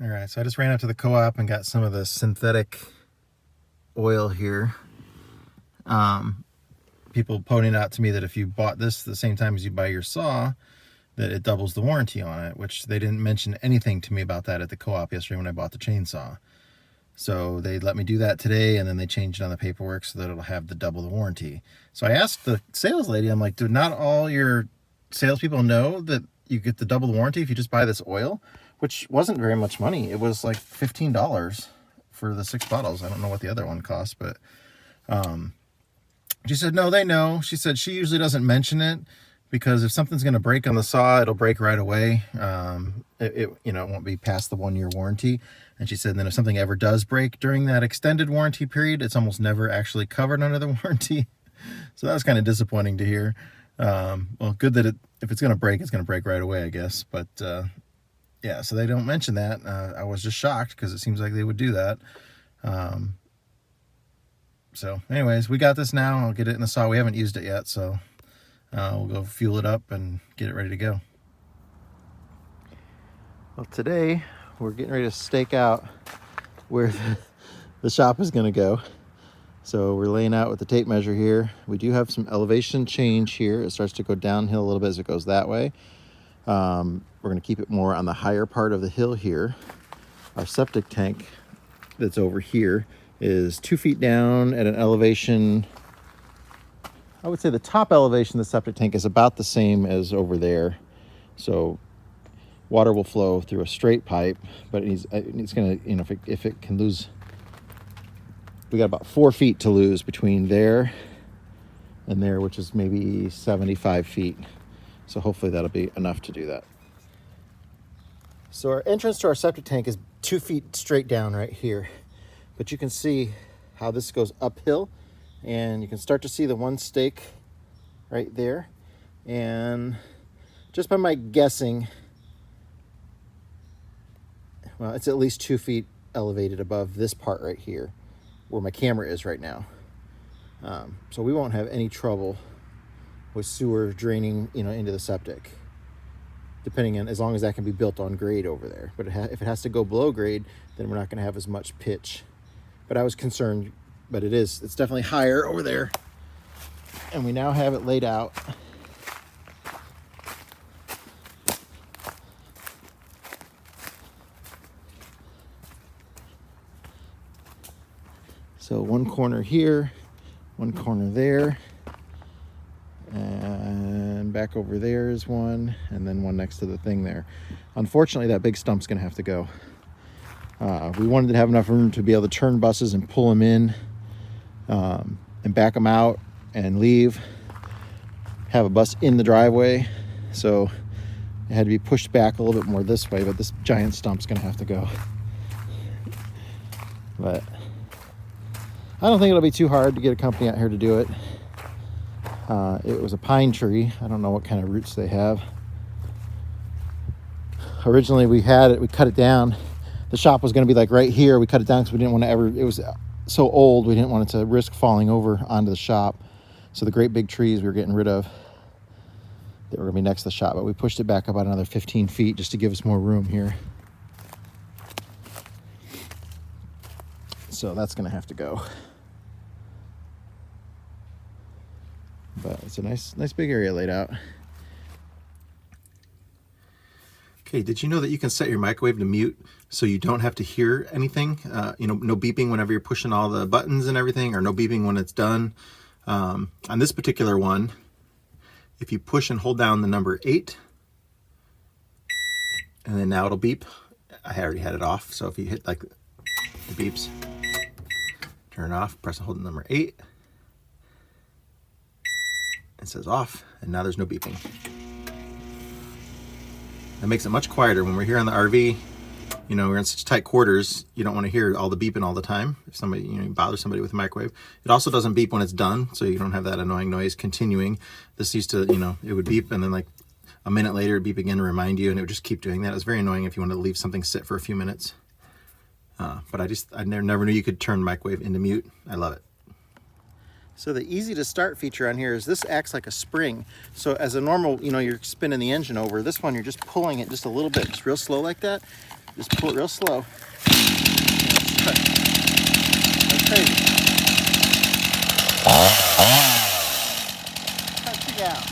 All right, so I just ran out to the co-op and got some of the synthetic oil here. People pointing out to me that if you bought this the same time as you buy your saw, that it doubles the warranty on it, which they didn't mention anything to me about that at the co-op yesterday when I bought the chainsaw. So they let me do that today, and then they changed it on the paperwork so that it'll have the double the warranty. So I asked the sales lady, I'm like, do not all your salespeople know that you get the double the warranty if you just buy this oil? Which wasn't very much money. It was like $15 for the 6 bottles. I don't know what the other one cost, but she said, no, they know. She said she usually doesn't mention it because if something's going to break on the saw, it'll break right away. It won't be past the 1-year warranty. And she said then if something ever does break during that extended warranty period, it's almost never actually covered under the warranty. So that was kind of disappointing to hear. Well, good that if it's going to break, it's going to break right away, I guess. But yeah, so they don't mention that. I was just shocked because it seems like they would do that. So anyways, we got this now. I'll get it in the saw. We haven't used it yet, so we'll go fuel it up and get it ready to go. Well, today we're getting ready to stake out where the shop is going to go. So we're laying out with the tape measure here. We do have some elevation change here. It starts to go downhill a little bit as it goes that way. We're going to keep it more on the higher part of the hill here. Our septic tank that's over here is 2 feet down at an elevation. I would say the top elevation of the septic tank is about the same as over there. So water will flow through a straight pipe, but it's going to, if it can lose, we got about 4 feet to lose between there and there, which is maybe 75 feet. So hopefully that'll be enough to do that. So our entrance to our septic tank is 2 feet straight down right here. But you can see how this goes uphill, and you can start to see the one stake right there. And just by my guessing, well, it's at least 2 feet elevated above this part right here where my camera is right now. So we won't have any trouble with sewer draining, into the septic, depending on, as long as that can be built on grade over there. But if it has to go below grade, then we're not going to have as much pitch. But I was concerned, but it's definitely higher over there. And we now have it laid out. So one corner here, one corner there, and back over there is one, and then one next to the thing there. Unfortunately, that big stump's gonna have to go. We wanted to have enough room to be able to turn buses and pull them in, and back them out and leave, have a bus in the driveway. So it had to be pushed back a little bit more this way, but this giant stump's gonna have to go. But I don't think it'll be too hard to get a company out here to do it. It was a pine tree. I don't know what kind of roots they have. Originally we cut it down. The shop was going to be like right here. We cut it down because we didn't want to it was so old, we didn't want it to risk falling over onto the shop. So the great big trees we were getting rid of, that were going to be next to the shop, but we pushed it back about another 15 feet just to give us more room here. So that's going to have to go. But it's a nice big area laid out. Okay, did you know that you can set your microwave to mute so you don't have to hear anything? No beeping whenever you're pushing all the buttons and everything, or no beeping when it's done. On this particular one, if you push and hold down the number 8, and then now it'll beep. I already had it off, so if you hit like the beeps, turn it off, press and hold the number 8. It says off, and now there's no beeping. That makes it much quieter when we're here on the RV. We're in such tight quarters, you don't want to hear all the beeping all the time. If somebody, bother somebody with a microwave. It also doesn't beep when it's done, so you don't have that annoying noise continuing. This used to, it would beep, and then like a minute later it'd beep again to remind you, and it would just keep doing that. It was very annoying if you wanted to leave something sit for a few minutes. But I never knew you could turn microwave into mute. I love it. So the easy to start feature on here is this acts like a spring. So as a normal, you're spinning the engine over, this one you're just pulling it just a little bit, just real slow like that. Just pull it real slow. Like crazy. Touching out.